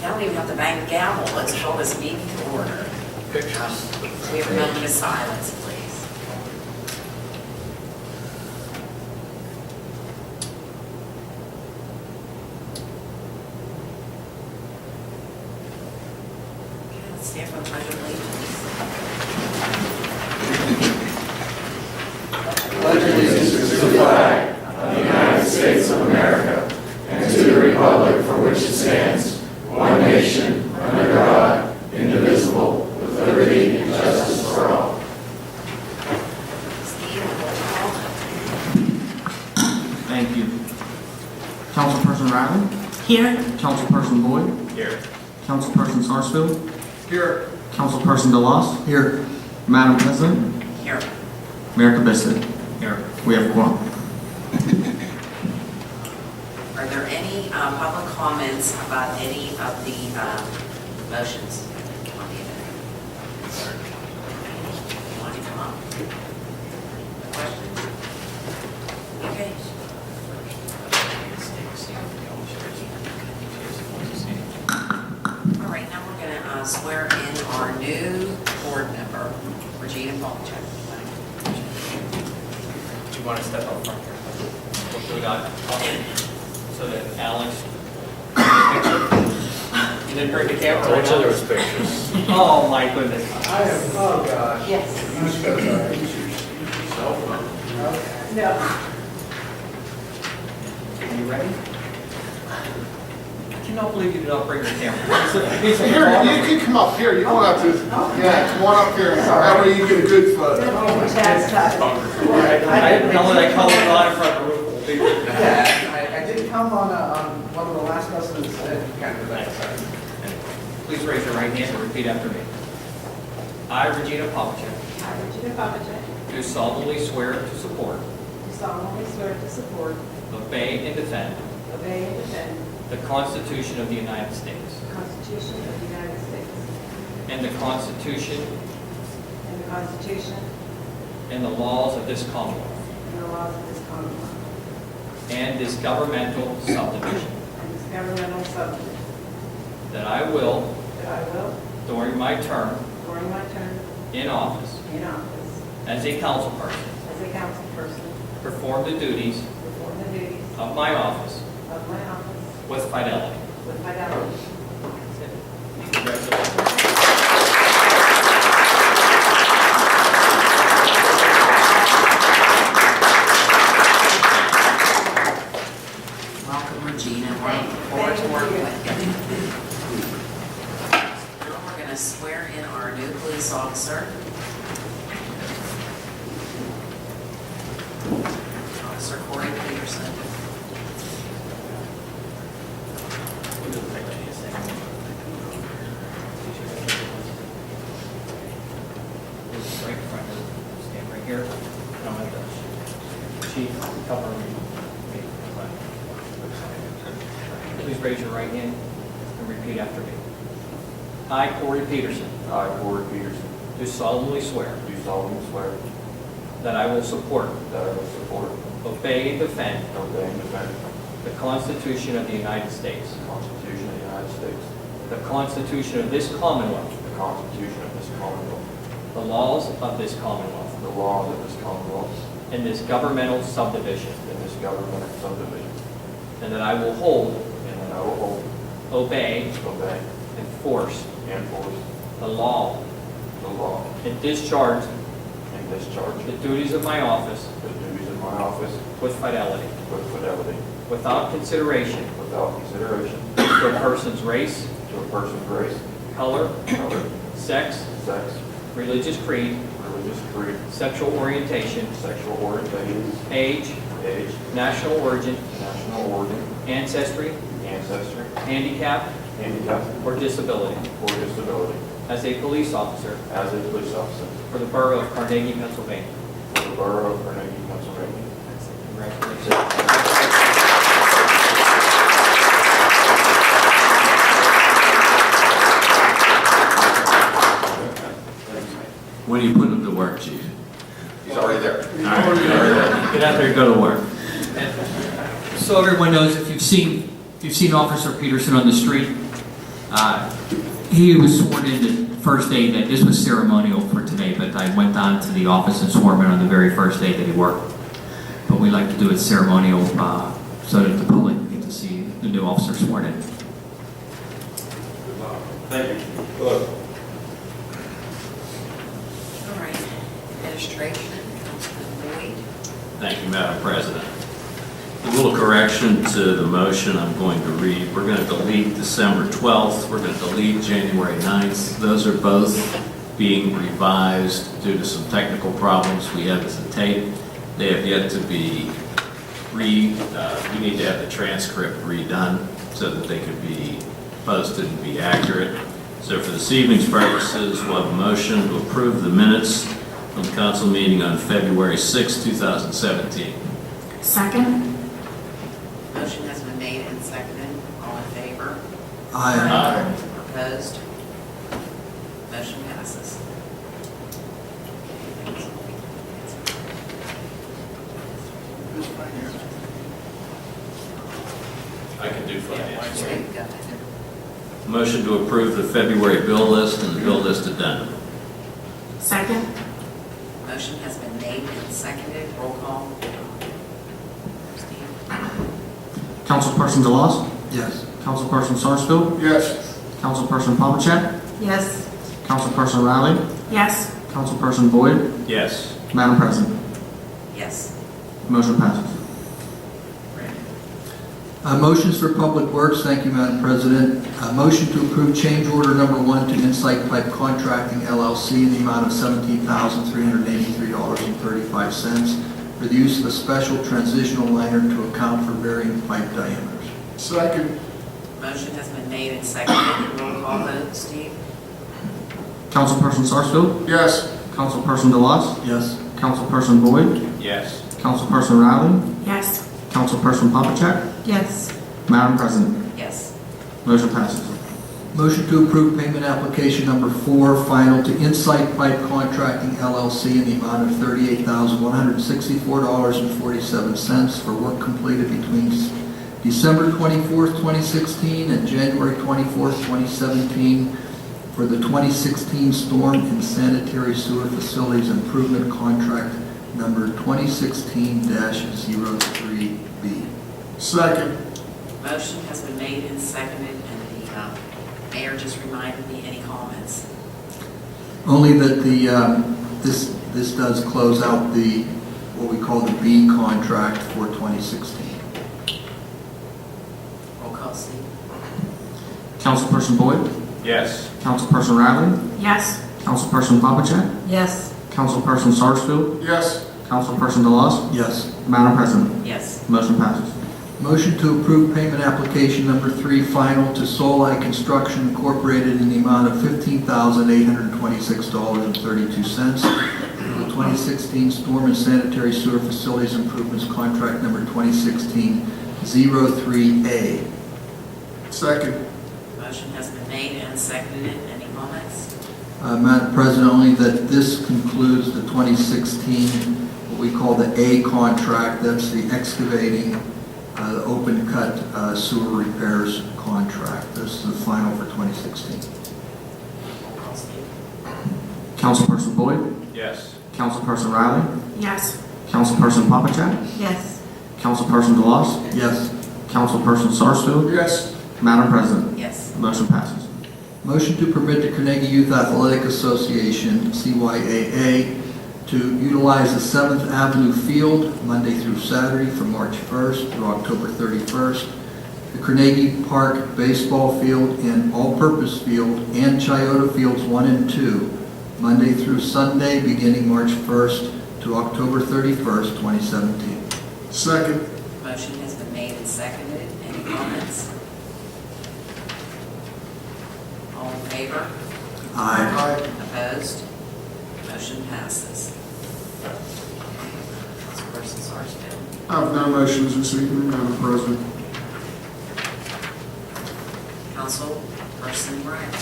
don't even have to bang the gavel. Let's call this meeting to order. We have a moment of silence, please. Okay, let's stand for the pledge of allegiance. Pledge allegiance to the flag of the United States of America and to the republic for which it stands, one nation, under God, indivisible, with liberty and justice for all. Steve, roll call. Thank you. Councilperson Riley? Here. Councilperson Boyd? Here. Councilperson Sarsfield? Here. Councilperson DeLoss? Here. Madam President? Here. Mayor Kabissit? Here. We have quorum. Are there any public comments about any of the motions on the agenda? You want to come up? Questions? Okay. All right, now we're going to swear in our new board member, Regina Polchak. Do you want to step up front here? What we got? So that Alex. You didn't bring the camera. Which of those pictures? Oh my goodness. I am, oh gosh. Yes. Use your cell phone. No. Are you ready? I cannot believe you did not bring your camera. Here, you can come up here. You don't have to. Yeah, come on up here. That way you get a good photo. I didn't know that color line in front of the roof. Yeah, I did come on one of the last lessons and kind of that. Please raise your right hand and repeat after me. I, Regina Polchak, I, Regina Pavlicek, do solemnly swear to support, do solemnly swear to support, obey, and defend obey, and defend the Constitution of the United States the Constitution of the United States and the Constitution and the Constitution and the laws of this Commonwealth and the laws of this Commonwealth and this governmental subdivision, and this governmental subdivision, that I will, that I will, during my term during my term in office in office as a councilperson, as a councilperson, perform the duties perform the duties of my office of my office with fidelity. with fidelity. Congratulations. Welcome, Regina. We're looking forward to working with you. Now we're going to swear in our new police officer. Officer Corey Peterson. Right in front of you. Stand right here. And I'm going to chief cover me. Please raise your right hand and repeat after me. I, Corey Peterson, I, Corey Peterson, do solemnly swear do solemnly swear that I will support, that I will support, obey, and defend obey, and defend the Constitution of the United States, the Constitution of the United States, the Constitution of this Commonwealth, the Constitution of this Commonwealth, the laws of this Commonwealth, the laws of this Commonwealth, and this governmental subdivision, and this governmental subdivision, and that I will hold, and that I will hold, obey, obey, enforce and enforce the law, the law, and discharge and discharge the duties of my office the duties of my office with fidelity, with fidelity, without consideration without consideration to a person's race, to a person's race, color, color, sex, sex, religious creed, religious creed, sexual orientation, sexual orientation, age, age, national origin, national origin, ancestry, ancestry, handicap, handicap, or disability, or disability, as a police officer as a police officer for the Borough of Carnegie, Pennsylvania. for the Borough of Carnegie, Pennsylvania. Congratulations. When are you putting him to work, Chief? He's already there. Get out there and go to work. So everyone knows, if you've seen Officer Peterson on the street, He was sworn in the first day that this was ceremonial for today, but I went down to the office and swore him in on the very first day that he worked. But we like to do it ceremonial so that the public can get to see the new officer sworn in. Thank you. Hello. All right, administration, Councilman Boyd. Thank you, Madam President. A little correction to the motion I'm going to read. We're going to delete December 12th. We're going to delete January 9th. Those are both being revised due to some technical problems we have as a tape. They have yet to be we need to have the transcript redone so that they could be posted and be accurate. So for this evening's purposes, we'll have a motion to approve the minutes from the council meeting on February 6, 2017. Second? Motion has been made and seconded. All in favor? Aye. Opposed? Motion passes. I can do finance. Okay, go ahead. Motion to approve the February bill list and the bill list addendum. Second? Motion has been made and seconded. Roll call. Steve? Councilperson DeLoss? Yes. Councilperson Sarsfield? Yes. Councilperson Papachek? Yes. Councilperson Riley? Yes. Councilperson Boyd? Yes. Madam President, Yes. motion passes. Motions for Public Works, thank you, Madam President. Motion to approve change order number 1 to Insight Pipe Contracting LLC in the amount of $17,383.35 for the use of a special transitional liner to account for varying pipe diameters. Second. Motion has been made and seconded. Roll call vote. Steve? Councilperson Sarsfield? Yes. Councilperson DeLoss? Yes. Councilperson Boyd? Yes. Councilperson Riley? Yes. Councilperson Papachek? Yes. Madam President, Yes. motion passes. Motion to approve payment application number 4, final to Insight Pipe Contracting LLC in the amount of $38,164.47 for work completed between December 24th, 2016 and January 24th, 2017 for the 2016 Storm and Sanitary Sewer Facilities Improvement Contract number 2016-03B. Second. Motion has been made and seconded, and the mayor just reminded me, any comments? Only that the, this does close out the, what we call the B contract for 2016. Roll call, Steve? Councilperson Boyd? Yes. Councilperson Riley? Yes. Councilperson Papachek? Yes. Councilperson Sarsfield? Yes. Councilperson DeLoss? Yes. Madam President, Yes. motion passes. Motion to approve payment application number 3, final to Solai Construction Incorporated in the amount of $15,826.32 for the 2016 Storm and Sanitary Sewer Facilities Improvements Contract number 2016-03A. Second. Motion has been made and seconded. Any comments? Madam President, only that this concludes the 2016, what we call the A contract. That's the excavating, the open cut sewer repairs contract. This is the final for 2016. Roll call, Steve? Councilperson Boyd? Yes. Councilperson Riley? Yes. Councilperson Papachek? Yes. Councilperson DeLoss? Yes. Councilperson Sarsfield? Yes. Madam President, Yes. motion passes. Motion to permit the Carnegie Youth Athletic Association, CYAA, to utilize the 7th Avenue Field Monday through Saturday from March 1st through October 31st, the Carnegie Park Baseball Field and All-Purpose Field and Chiota Fields 1 and 2, Monday through Sunday beginning March 1st to October 31st, 2017. Second. Motion has been made and seconded. Any comments? All in favor? Aye. Opposed? Motion passes. Councilperson Sarsfield? I have no motions this evening, Madam President. Councilperson Bryant?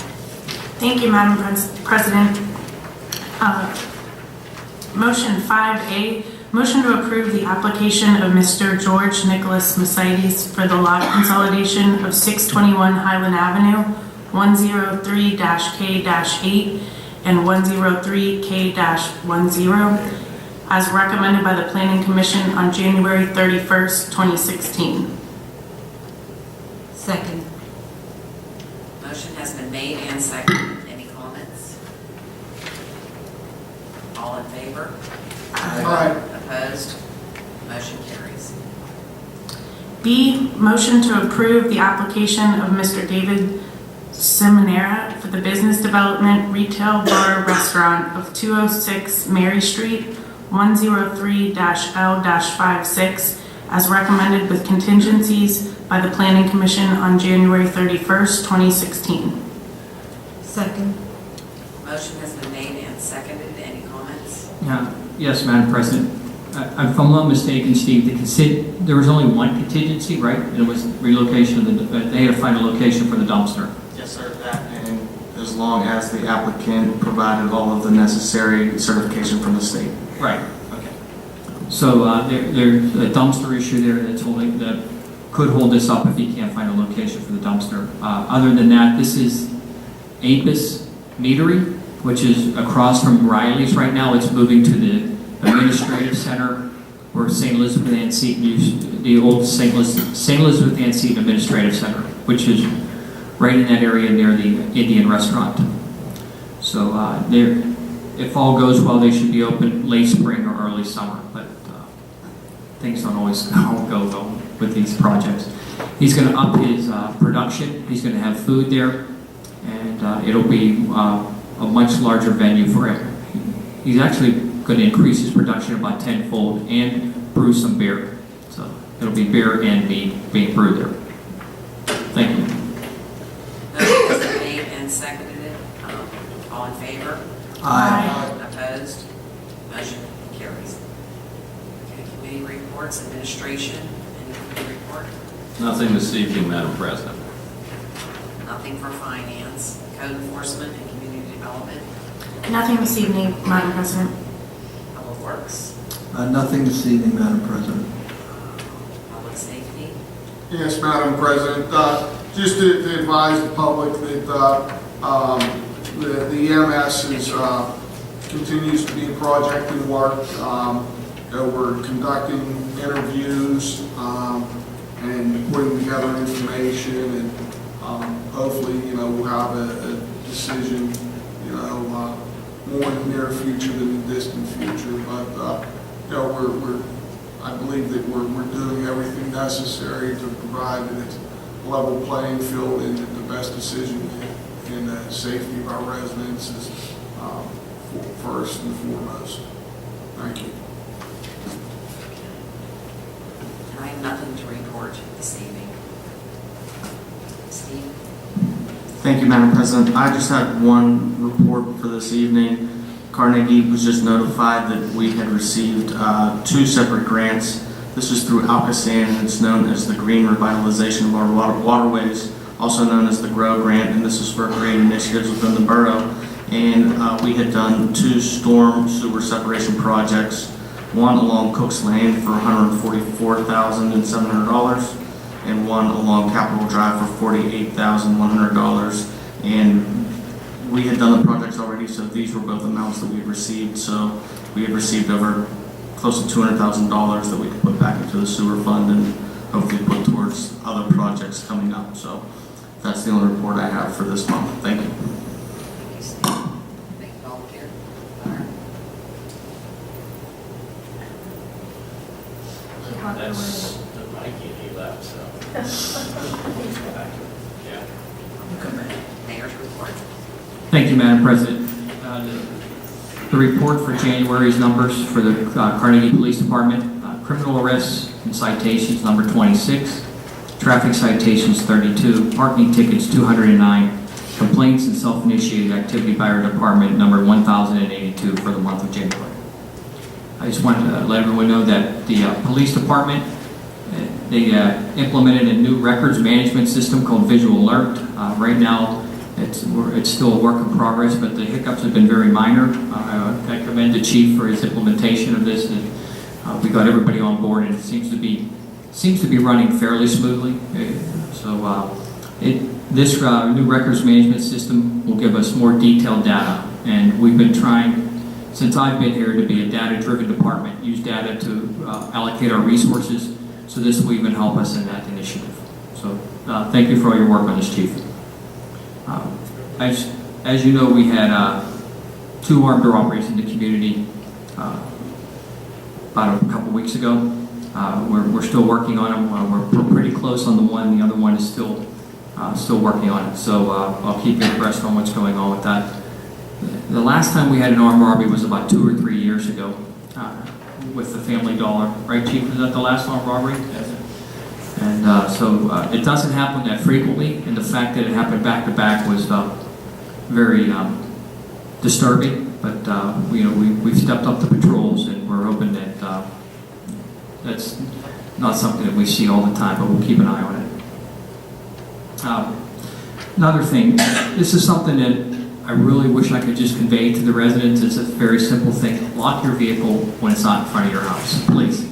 Thank you, Madam President. Motion 5A, motion to approve the application of Mr. George Nicholas Mercedes for the lot consolidation of 621 Highland Avenue, 103-K-8 and 103K-10, as recommended by the Planning Commission on January 31st, 2016. Second. Motion has been made and seconded. Any comments? All in favor? Aye. Opposed? Motion carries. B, motion to approve the application of Mr. David Seminara for the business development retail bar restaurant of 206 Mary Street, 103-L-56, as recommended with contingencies by the Planning Commission on January 31st, 2016. Second. Motion has been made and seconded. Any comments? Yes, Madam President. If I'm not mistaken, Steve, there was only one contingency, right? And it was relocation of they had to find a location for the dumpster. Yes, sir, that, and as long as the applicant provided all of the necessary certification from the state. Right, okay. So there's a dumpster issue there that could hold this up if he can't find a location for the dumpster. Other than that, this is Apis Meadery, which is across from Riley's right now. It's moving to the administrative center where St. Elizabeth Ann Seton used, the old St. Elizabeth Ann Seton Administrative Center, which is right in that area near the Indian restaurant. So if all goes well, they should be open late spring or early summer, but things don't always go well with these projects. He's going to up his production. He's going to have food there, and it'll be a much larger venue for him. He's actually going to increase his production about tenfold and brew some beer. So it'll be beer and mead being brewed there. Thank you. Motion has been made and seconded. All in favor? Aye. Opposed? Motion carries. Okay, committee reports, administration. Any committee report? Nothing this evening, Madam President. Nothing for finance, code enforcement, and community development. Nothing this evening, Madam President. Public works, Nothing this evening, Madam President. public safety. Yes, Madam President, just to advise the public that the EMS continues to be a project in work. We're conducting interviews and putting together information, and hopefully, we'll have a decision, more in the near future than the distant future. But I believe that we're doing everything necessary to provide that it's a level playing field, and that the best decision in the safety of our residents is first and foremost. Thank you. I have nothing to report this evening. Steve? Thank you, Madam President. I just had one report for this evening. Carnegie was just notified that we had received 2 separate grants. This is through Alcosan, and it's known as the Green Revitalization of our Waterways, also known as the GROW grant, and this is for green initiatives within the borough. And we had done 2 storm sewer separation projects, one along Cook's Lane for $144,700, and one along Capitol Drive for $48,100. And we had done the projects already, so these were both amounts that we had received. So we had received over close to $200,000 that we could put back into the sewer fund and hopefully put towards other projects coming up. So that's the only report I have for this month. Thank you. Thank you, Steve. Thank you, volunteer. Laura? That's Mikey, he left, so. Yeah. Mayor's report. Thank you, Madam President. The report for January's numbers for the Carnegie Police Department, criminal arrests and citations, number 26, traffic citations, 32, parking tickets, 209, complaints and self-initiated activity by our department, number 1,082 for the month of January. I just wanted to let everyone know that the police department, they implemented a new records management system called Visual Alert. Right now, it's still a work in progress, but the hiccups have been very minor. I commend the chief for his implementation of this, and we got everybody on board, and it seems to be running fairly smoothly. So This new records management system will give us more detailed data, and we've been trying, since I've been here, to be a data-driven department, use data to allocate our resources, so this will even help us in that initiative. So thank you for all your work on this, Chief. As you know, we had 2 armed robberies in the community about a couple weeks ago. We're still working on them. We're pretty close on the one. The other one is still working on it. So I'll keep you abreast on what's going on with that. The last time we had an armed robbery was about 2 or 3 years ago with the Family Dollar. Right, Chief? Was that the last armed robbery? And so it doesn't happen that frequently, and the fact that it happened back to back was very disturbing. But we've stepped up the patrols, and we're hoping that that's not something that we see all the time, but we'll keep an eye on it. Another thing, this is something that I really wish I could just convey to the residents. It's a very simple thing. Lock your vehicle when it's not in front of your house, please.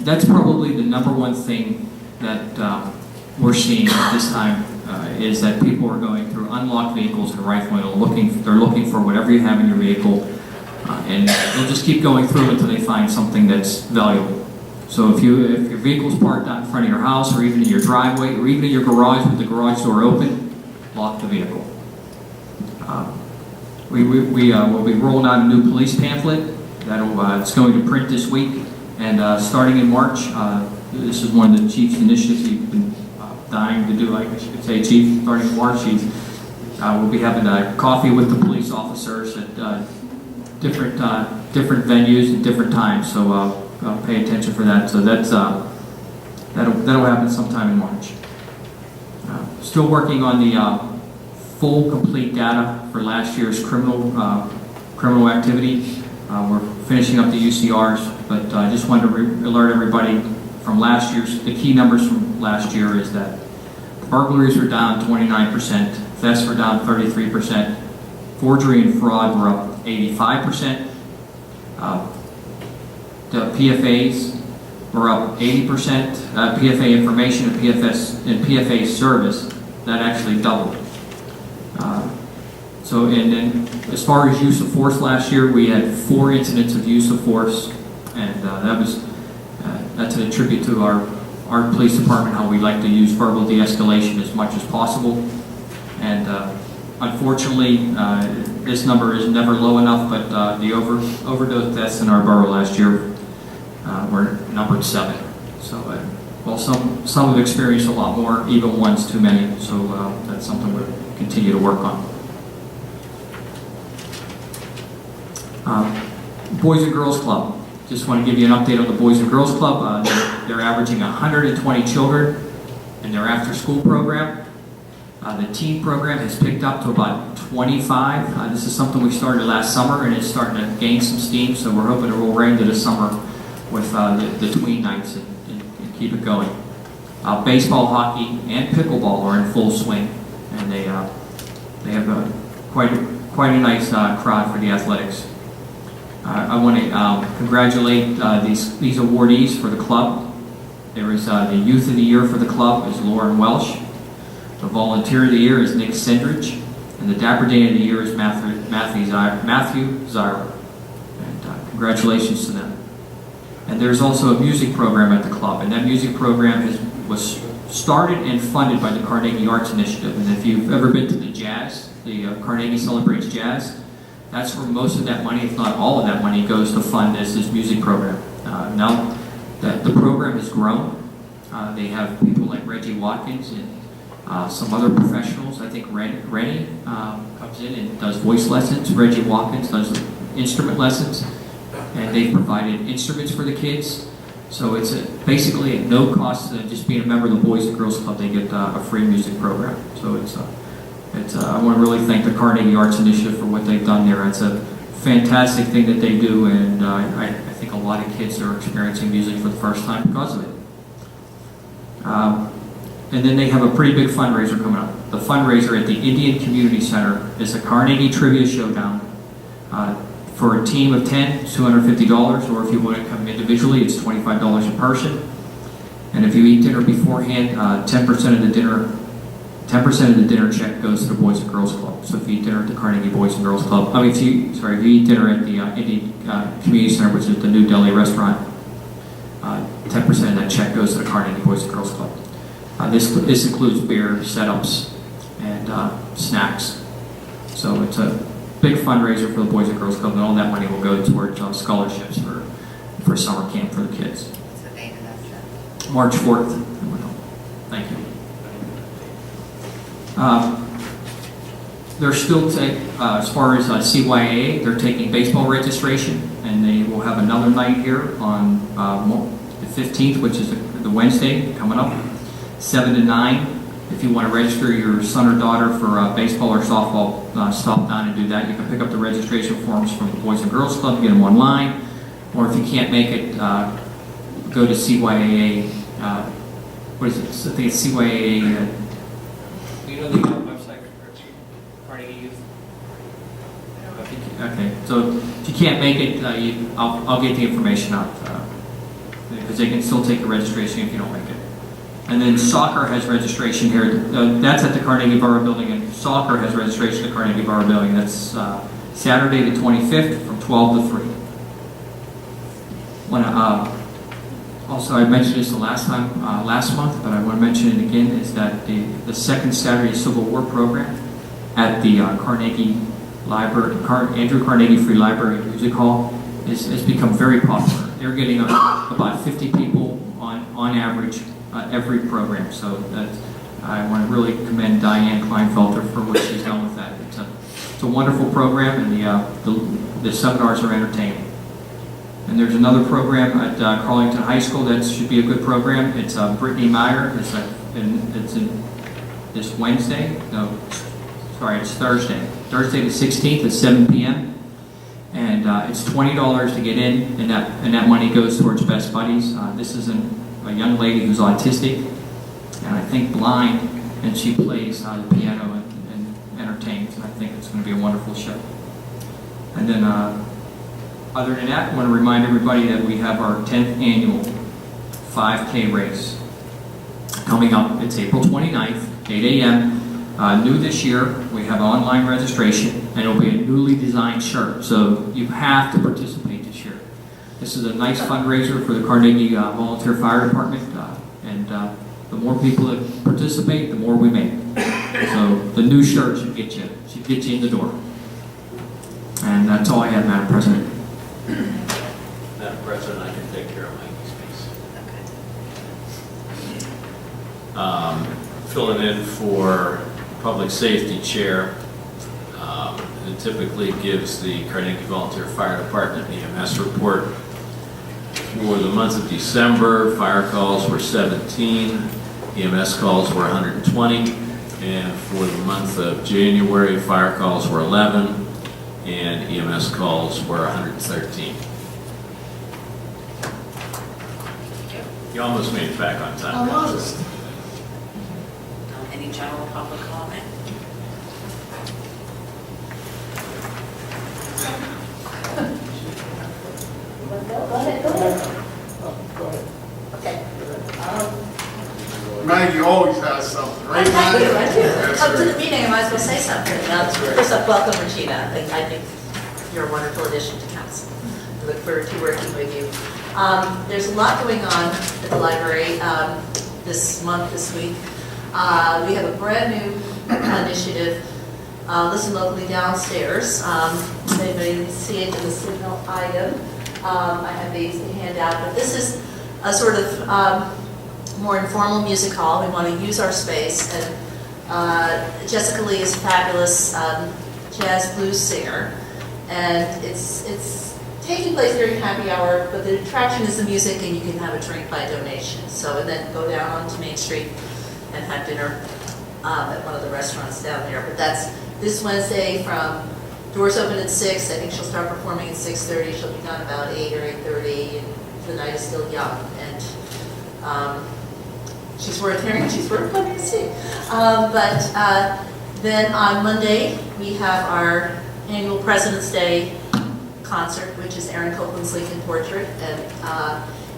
That's probably the number one thing that we're seeing at this time is that people are going through unlocked vehicles and rifling. They're looking for whatever you have in your vehicle, and they'll just keep going through until they find something that's valuable. So if your vehicle's parked out in front of your house, or even in your driveway, or even in your garage with the garage door open, lock the vehicle. We will be rolling out a new police pamphlet it's going to print this week, and starting in March, this is one of the Chief's initiatives he's been dying to do, I guess you could say, Chief. Starting in March, we'll be having a coffee with the police officers at different venues and different times. So pay attention for that. So that'll happen sometime in March. Still working on the full, complete data for last year's criminal activity. We're finishing up the UCRs, but I just wanted to alert everybody from last year's. The key numbers from last year is that burglaries were down 29%, thefts were down 33%, forgery and fraud were up 85%. The PFAs were up 80%. PFA information and PFA service, that actually doubled. And then as far as use of force last year, we had 4 incidents of use of force, and that's a tribute to our police department, how we like to use verbal de-escalation as much as possible. And unfortunately, this number is never low enough, but the overdose deaths in our borough last year were numbered 7. So, well, some have experienced a lot more, even one's too many. So that's something we'll continue to work on. Boys and Girls Club. Just want to give you an update on the Boys and Girls Club. They're averaging 120 children in their after-school program. The teen program has picked up to about 25. This is something we started last summer, and it's starting to gain some steam, so we're hoping to roll right into the summer with the tween nights and keep it going. Baseball, hockey, and pickleball are in full swing, and they have quite a nice crowd for the athletics. I want to congratulate these awardees for the club. There is the Youth of the Year for the club is Lauren Welsh. The Volunteer of the Year is Nick Sindrich. And the Dapper Day of the Year is Matthew Zyra. And congratulations to them. And there's also a music program at the club. And that music program was started and funded by the Carnegie Arts Initiative. And if you've ever been to the Carnegie Celebrates Jazz, that's where most of that money, if not all of that money, goes to fund this music program. Now that the program has grown, they have people like Reggie Watkins and some other professionals. I think Rennie comes in and does voice lessons. Reggie Watkins does instrument lessons, and they've provided instruments for the kids. So it's basically at no cost to just being a member of the Boys and Girls Club. They get a free music program. So I want to really thank the Carnegie Arts Initiative for what they've done there. It's a fantastic thing that they do, and I think a lot of kids are experiencing music for the first time because of it. And then they have a pretty big fundraiser coming up. The fundraiser at the Indian Community Center is a Carnegie Trivia Showdown. For a team of 10, it's $250, or if you want to come individually, it's $25 a person. And if you eat dinner beforehand, 10% of the dinner 10% of the dinner check goes to the Boys and Girls Club. So if you eat dinner at the Carnegie Boys and Girls Club, if you eat dinner at the Indian Community Center, which is the New Delhi restaurant, 10% of that check goes to the Carnegie Boys and Girls Club. This includes beer, setups, and snacks. So it's a big fundraiser for the Boys and Girls Club, and all that money will go towards scholarships for summer camp for the kids. What's the date of that trip? March 4th. Thank you. They're still as far as CYA, they're taking baseball registration, and they will have another night here on the 15th, which is the Wednesday coming up, 7 to 9. If you want to register your son or daughter for baseball or softball, stop down and do that. You can pick up the registration forms from the Boys and Girls Club, get them online, or if you can't make it, go to CYAA. What is it? I think it's CYAA. You know the website, Carnegie Youth? Okay, so if you can't make it, I'll get the information out, because they can still take the registration if you don't make it. And then soccer has registration here. That's at the Carnegie Borough Building, and soccer has registration at the Carnegie Borough Building. That's Saturday the 25th from 12 to 3. Also, I mentioned this the last month, but I want to mention it again, is that the second Saturday Civil War program at the Carnegie Library, Andrew Carnegie Free Library and Music Hall has become very popular. They're getting about 50 people on average every program. So I want to really commend Diane Kleinfelter for what she's done with that. It's a wonderful program, and the seminars are entertaining. And there's another program at Carlington High School that should be a good program. It's Brittany Meyer. It's in this Wednesday. No, sorry, it's Thursday. Thursday the 16th at 7 p.m. And it's $20 to get in, and that money goes towards Best Buddies. This is a young lady who's autistic, and I think blind, and she plays the piano and entertains. And I think it's going to be a wonderful show. And then. Other than that, I want to remind everybody that we have our 10th annual 5K race coming up. It's April 29th, 8 a.m. New this year, we have online registration, and it'll be a newly designed shirt. So you have to participate this year. This is a nice fundraiser for the Carnegie Volunteer Fire Department, and the more people that participate, the more we make. So the new shirt should get you in the door. And that's all I have, Madam President. Madam President, I can take care of Mikey's piece. Filling in for Public Safety Chair, it typically gives the Carnegie Volunteer Fire Department EMS report. For the month of December, fire calls were 17, EMS calls were 120, and for the month of January, fire calls were 11, and EMS calls were 113. You almost made it back on time. Almost. Any general public comment? Go ahead. Okay. Maggie always has something, right? I do. That's Come to great. the meeting, I might as well say something. First up, welcome, Regina. I think you're a wonderful addition to council. I look forward to working with you. There's a lot going on at the library this week. We have a brand new initiative, Listen Locally Downstairs. Maybe see it in the signal item. I have these to hand out, but this is a sort of more informal music hall. We want to use our space, and Jessica Lee is a fabulous jazz blues singer, and it's taking place during happy hour, but the attraction is the music, and you can have a drink by donation. So, and then go down onto Main Street and have dinner at one of the restaurants down there. But that's this Wednesday from doors open at 6. I think she'll start performing at 6:30. She'll be done about 8 or 8:30, and the night is still young. And she's worth hearing. She's worth coming to see. Then on Monday we have our annual President's Day concert, which is Aaron Copland's Lincoln Portrait, and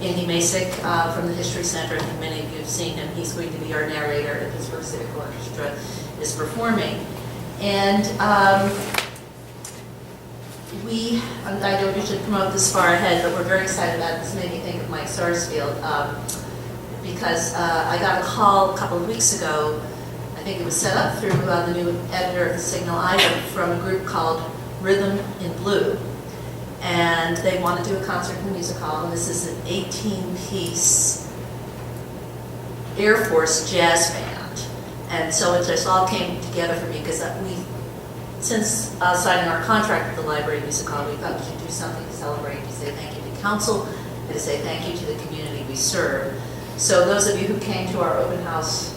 Andy Masick from the History Center, and many of you have seen him. He's going to be our narrator at Pittsburgh Civic Orchestra is performing. And I don't usually promote this far ahead, but we're very excited about it. This made me think of Mike Sarsfield because I got a call a couple of weeks ago. I think it was set up through the new editor of the Signal Item from a group called Rhythm in Blue. And they want to do a concert in the music hall, and this is an 18-piece Air Force jazz band. And so it just all came together for me because since signing our contract with the Library Music Hall, we thought we should do something to celebrate, to say thank you to council, and to say thank you to the community we serve. So those of you who came to our open house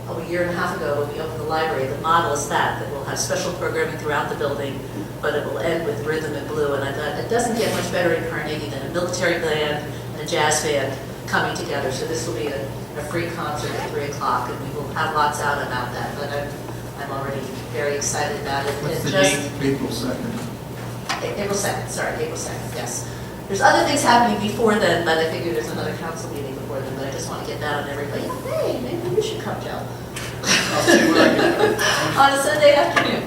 a year and a half ago when we opened the library, the model is that we'll have special programming throughout the building, but it will end with Rhythm in Blue. And I thought it doesn't get much better in Carnegie than a military band and a jazz band coming together. So this will be a free concert at 3 o'clock, and we will have lots out about that. But I'm already very excited about it. What's the just, date? April 2nd. April 2nd, sorry, April 2nd, yes. There's other things happening before then, but I figure there's another council meeting before then, but I just want to get that on everybody. Hey, maybe you should come, Joe. I'll see what I can do. On a Sunday afternoon.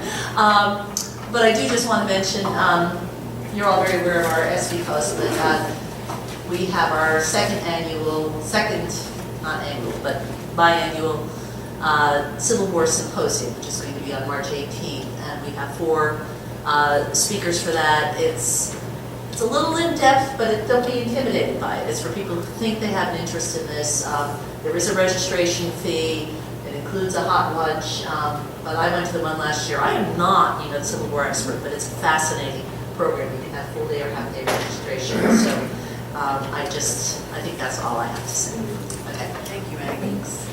But I do just want to mention, you're all very aware of our SV post, but we have our biannual Civil War Symposium, which is going to be on March 18th, and we have 4 speakers for that. It's a little in-depth, but don't be intimidated by it. It's for people who think they have an interest in this. There is a registration fee. It includes a hot lunch, but I went to the one last year. I am not, the Civil War expert, but it's a fascinating program. You can have full day or half day registration. So I think that's all I have to say. Okay. Thank you, Maggie. Thanks.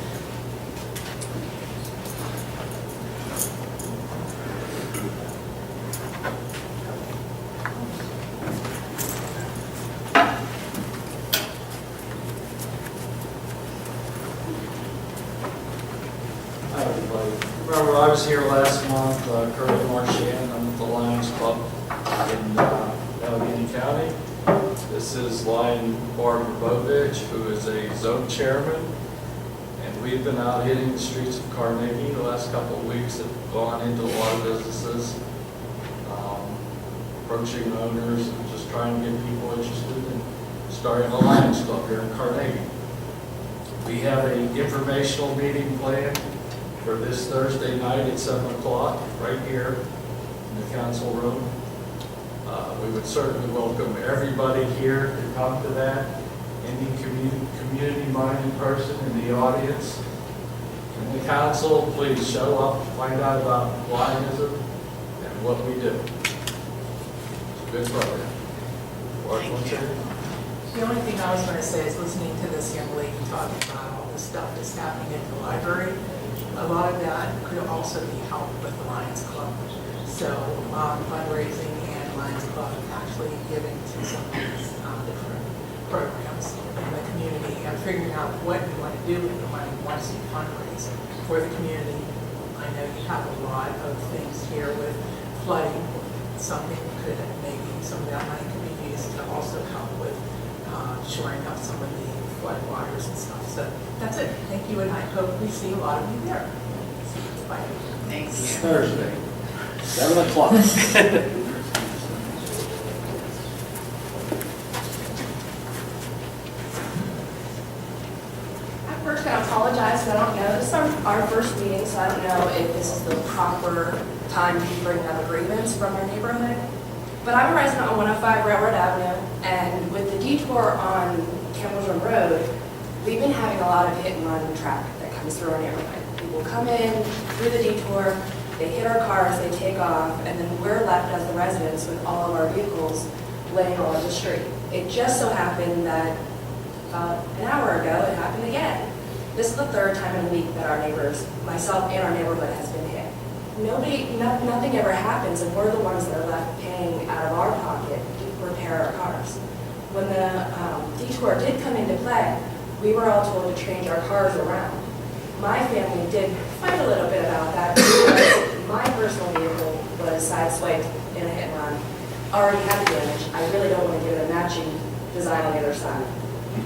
Hi, everybody. Remember, I was here last month, Curtis Marchand, I'm with the Lions Club in Allegheny County. This is Lion Barbovich, who is a zone chairman, and we've been out hitting the streets of Carnegie the last couple of weeks, have gone into a lot of businesses, approaching owners, and just trying to get people interested in starting a Lions Club here in Carnegie. We have an informational meeting planned for this Thursday night at 7 o'clock, right here in the council room. We would certainly welcome everybody here to come to that. Any community-minded person in the audience. And the council, please show up, find out about Lionism and what we do. It's a good program. The only thing I was going to say is listening to this young lady talking about all the stuff that's happening at the library, a lot of that could also be helped with the Lions Club. So fundraising and Lions Club actually giving to some of these different programs in the community and figuring out what you want to do with the money once you fundraise for the community. I know you have a lot of things here with flooding. Something could maybe some of that money could be used to also help with shoring up some of the flood waters and stuff. So that's it. Thank you, and I hope we see a lot of you there. Bye. Thank you. Thursday, 7 o'clock. I'm first going to apologize, but I don't know. This is our first meeting, so I don't know if this is the proper time to bring up a grievance from our neighborhood. But I'm a resident on 105 Railroad Avenue, and with the detour on Campbell's Run Road, we've been having a lot of hit and run traffic that comes through our neighborhood. People come in through the detour, they hit our cars, they take off, and then we're left as the residents with all of our vehicles laying all over the street. It just so happened that about an hour ago, it happened again. This is the 3rd time in a week that our neighbors, myself and our neighborhood, has been hit. Nothing ever happens, and we're the ones that are left paying out of our pocket to repair our cars. When the detour did come into play, we were all told to change our cars around. My family did fight a little bit about that because my personal vehicle was sideswiped in a hit and run, already had damage. I really don't want to give it a matching design on the other side.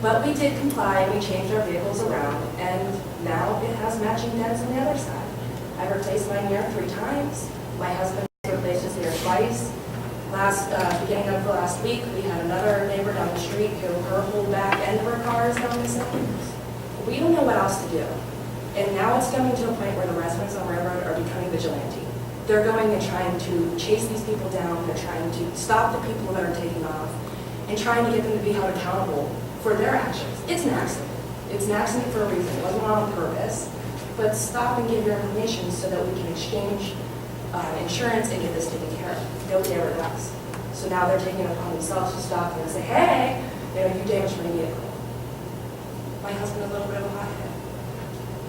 But we did comply, and we changed our vehicles around, and now it has matching dents on the other side. I replaced my mirror 3 times. My husband replaced his mirror twice. Beginning of last week, we had another neighbor down the street who her whole back end of her car is going missing. We don't know what else to do. And now it's coming to a point where the residents on Railroad are becoming vigilante. They're going and trying to chase these people down. They're trying to stop the people that are taking off and trying to get them to be held accountable for their actions. It's an accident. It's an accident for a reason. It wasn't on purpose. But stop and give your information so that we can exchange insurance and get this taken care of. Nobody ever does. So now they're taking it upon themselves to stop and say, hey, you damaged my vehicle. My husband is a little bit of a hothead.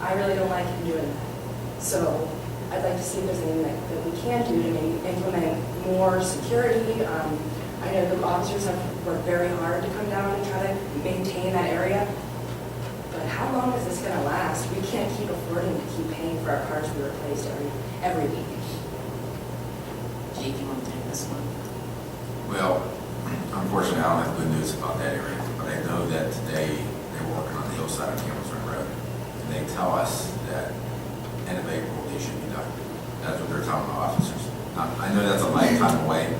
I really don't like him doing that. So I'd like to see if there's anything that we can do to maybe implement more security. I know the officers have worked very hard to come down and try to maintain that area. But how long is this going to last? We can't keep affording to keep paying for our cars to be replaced every week. Chief, you want to take this one? Well, unfortunately, I don't have good news about that area, but I know that today they were working on the hillside of Campbell's Run Road, and they tell us that end of April they should be done. That's what they're telling the officers. I know that's a lifetime away,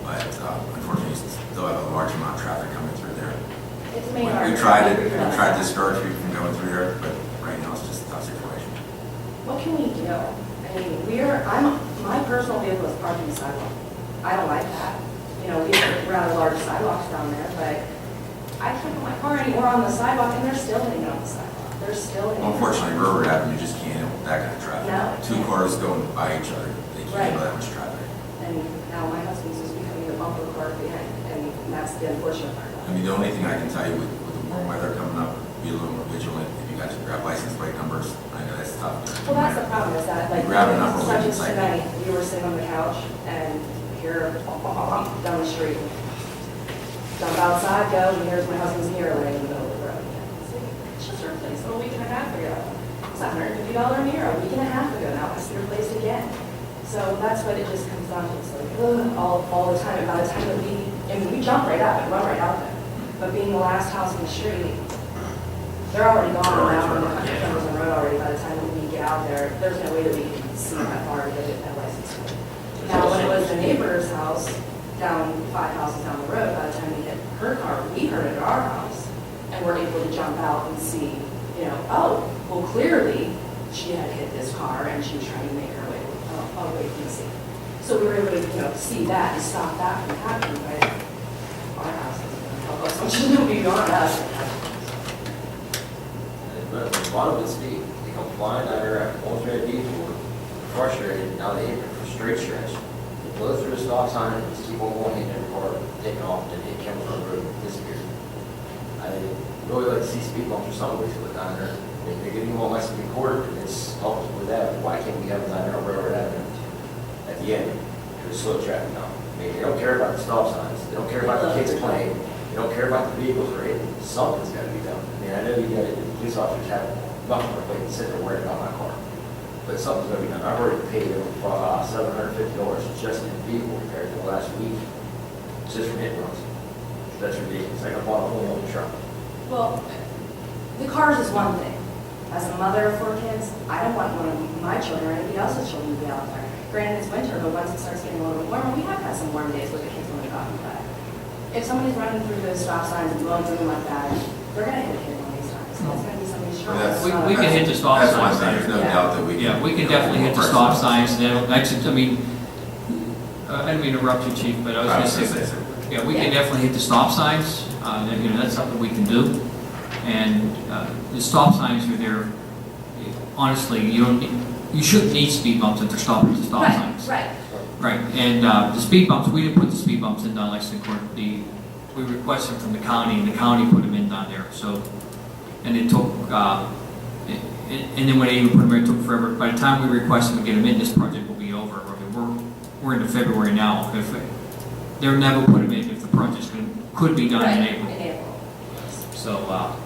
but unfortunately, you still have a large amount of traffic coming through there. It's main We tried to discourage people from going through there, but right now it's just a tough situation. What can we do? I mean, my personal vehicle is parked on the sidewalk. I don't like that. We have rather large sidewalks down there, but I can't put my car anywhere on the sidewalk, and they're still hitting it on the sidewalk. They're still hitting it. Unfortunately, Railroad Avenue just can't handle that kind of traffic. No. 2 cars going by each other, they can't handle that much traffic. And now my husband's just becoming the bumper car at the end, and that's the unfortunate part. I mean, the only thing I can tell you with the warm weather coming up, be a little more vigilant. If you guys grab license plate numbers, I know that's tough. Well, that's the problem, is that, like, Grab a number, such it's as like- tonight, we were sitting on the couch, and here, down the street, jump outside, go, and here's my husband's mirror laying in the middle of the road. It's just replaced a week and a half ago. It's a $150 mirror a week and a half ago, now it's replaced again. So that's what it just comes down to, it's like, all the time, and by the time that we jump right up and run right out there. But being the last house on the street, they're already gone now, and the cameras on the road already. By the time that we get out there, there's no way that we can see that far to get that license plate. Now, when it was the neighbor's house, down 5 houses down the road, by the time we hit her car, we heard it at our house, and we're able to jump out and see, oh, well, clearly, she had hit this car, and she was trying to make her way away from the scene. So we were able to, see that and stop that from happening, but our house isn't going to help us much, beyond us. But a lot of it's speed. They come flying down there after one red diesel, frustrated, now they hit it for straight stretch. They blow through the stop sign and just keep on going, hitting their car, taking off, and hit Campbell's Run Road and disappear. I really like to see speed bumps or something we put down there. If they're getting more less than quarter, it's helping with that. Why can't we have it down there on Railroad Avenue at the end to slow traffic down? I mean, they don't care about the stop signs. They don't care about the kids playing. They don't care about the vehicles or anything. Something's got to be done. I mean, I know you got it. Police officers have nothing to play and sit there worried about my car. But something's going to be done. I've already paid over $750 just in vehicle repair in the last week, just from hit runs. That's ridiculous. I bought a whole other truck. Well, the cars is one thing. As a mother of 4 kids, I don't want one of my children or anybody else's children to be out there. Granted, it's winter, but once it starts getting a little bit warmer, we have had some warm days with the kids when they're out and play. If somebody's running through those stop signs and blowing through them like that, they're going to hit a kid one of these times. So it's going to be somebody's child. We can hit the stop That's signs. one thing, there's no doubt that we can. Yeah, we can definitely hit the stop signs, and that'll, actually, I mean, I didn't mean to interrupt you, Chief, but I was going to say, yeah, we can definitely hit the stop signs. That's something we can do. And the stop signs are there. Honestly, you shouldn't need speed bumps if they're stopping at the stop signs. Right. Right. And the speed bumps, we didn't put the speed bumps in down Lexington Court. We requested them from the county, and the county put them in down there. So, and it took, and then when they even put them in, it took forever. By the time we requested to get them in, this project will be over. I mean, we're into February now. If they'll never put them in if the project could be done in April. So,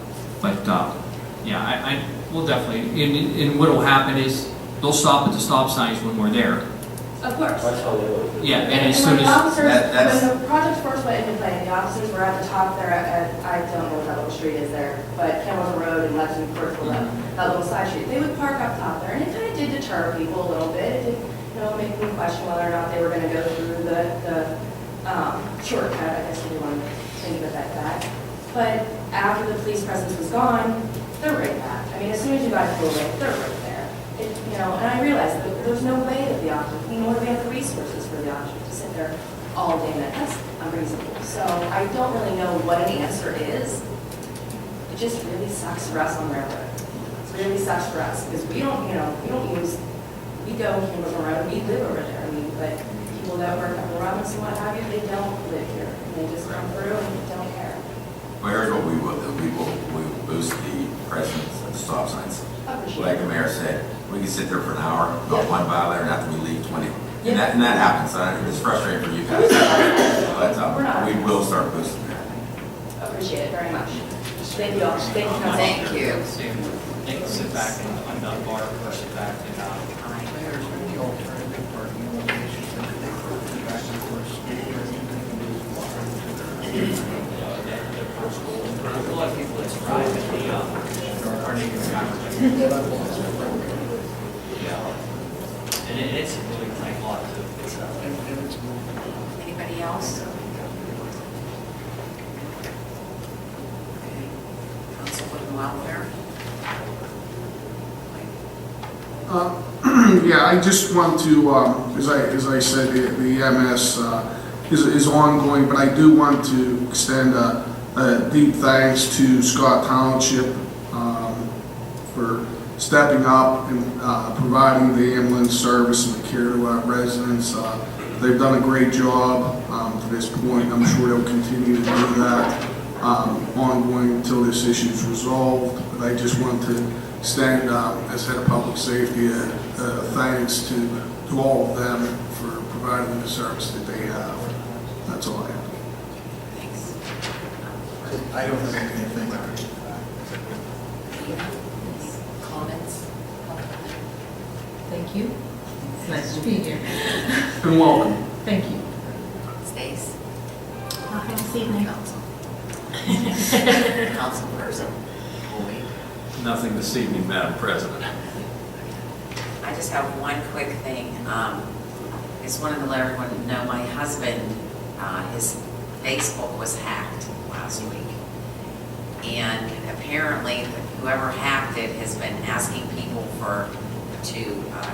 yeah, I will definitely. And what will happen is they'll stop at the stop signs when we're there, Of course. That's how they look. Yeah, and as And soon when the as, officers, that's- when the project first went into play, the officers were at the top there at, I don't know what that little street is there, but Campbell's Road and Lexington Court, that little side street. They would park up top there, and it kind of did deter people a little bit. It did, make me question whether or not they were going to go through the shortcut, I guess if you want to think of it like that. But after the police presence was gone, they're right back. I mean, as soon as you guys go away, they're right there. And I realized that there's no way that the officers, nor do we have the resources for the officers to sit there all day and night. That's unreasonable. So I don't really know what an answer is. It just really sucks for us on railroad. It really sucks for us because we don't use, we go Campbell's Road, we live over there. I mean, but people that work up around us and what have you, they don't live here. And they just come through and don't care. Well, here's what we will do. We will boost the presence of the stop signs. Appreciate Like it. the mayor said, we can sit there for an hour, not Yeah. one violator, and after we leave 20. Yeah. And that happens. It's frustrating for you guys. We're not. But we will start boosting that. Appreciate it very much. Thank you all. Thank you, Council. Thank you. they can sit back and undone bar or sit back and, there's a lot of people that strive at the Carnegie conference. Yeah. And it's a really tight lot too. It's, Anybody else? Council with welfare? Yeah, I just want to, as I said, the EMS is ongoing, but I do want to extend a deep thanks to Scott Township for stepping up and providing the ambulance service and the care to our residents. They've done a great job to this point. I'm sure they'll continue to do that ongoing until this issue is resolved. But I just want to extend, as head of public safety, thanks to all of them for providing the service that they have. That's all I have. Thanks. I don't have anything. Comments? Thank you. It's nice to be here. And welcome. Thank you. Stace? Nothing this evening. Councilperson? Nothing this evening, Madam President. I just have one quick thing. I just wanted to let everyone know my husband, his Facebook was hacked last week. And apparently whoever hacked it has been asking people to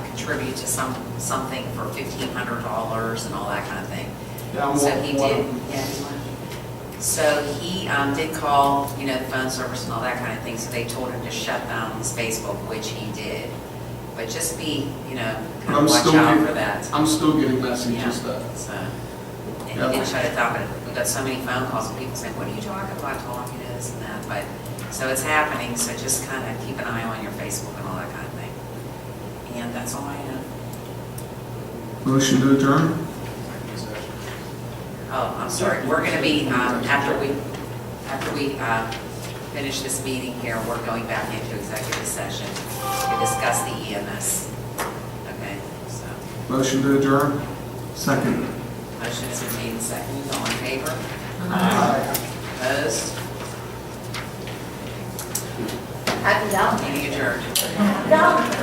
contribute to something for $1,500 and all that kind of thing. Yeah, So he did, yeah, he's one. So he did call, the phone service and all that kind of thing, so they told him to shut down his Facebook, which he did. But just be, kind of watch out for that. I'm still getting messages Yeah, that. so, and he did shut it down, but we got so many phone calls and people saying, what are you talking about, Tom, this and that, but, so it's happening, so just kind of keep an eye on your Facebook and all that kind of thing. And that's all I have. Motion to adjourn? Oh, I'm sorry, we're gonna be, after we finish this meeting here, we're going back into executive session to discuss the EMS. Okay, so, Motion to adjourn? Second. motion is made and seconded, all in favor? Aye. Opposed? Happy down. Meeting adjourned. Down.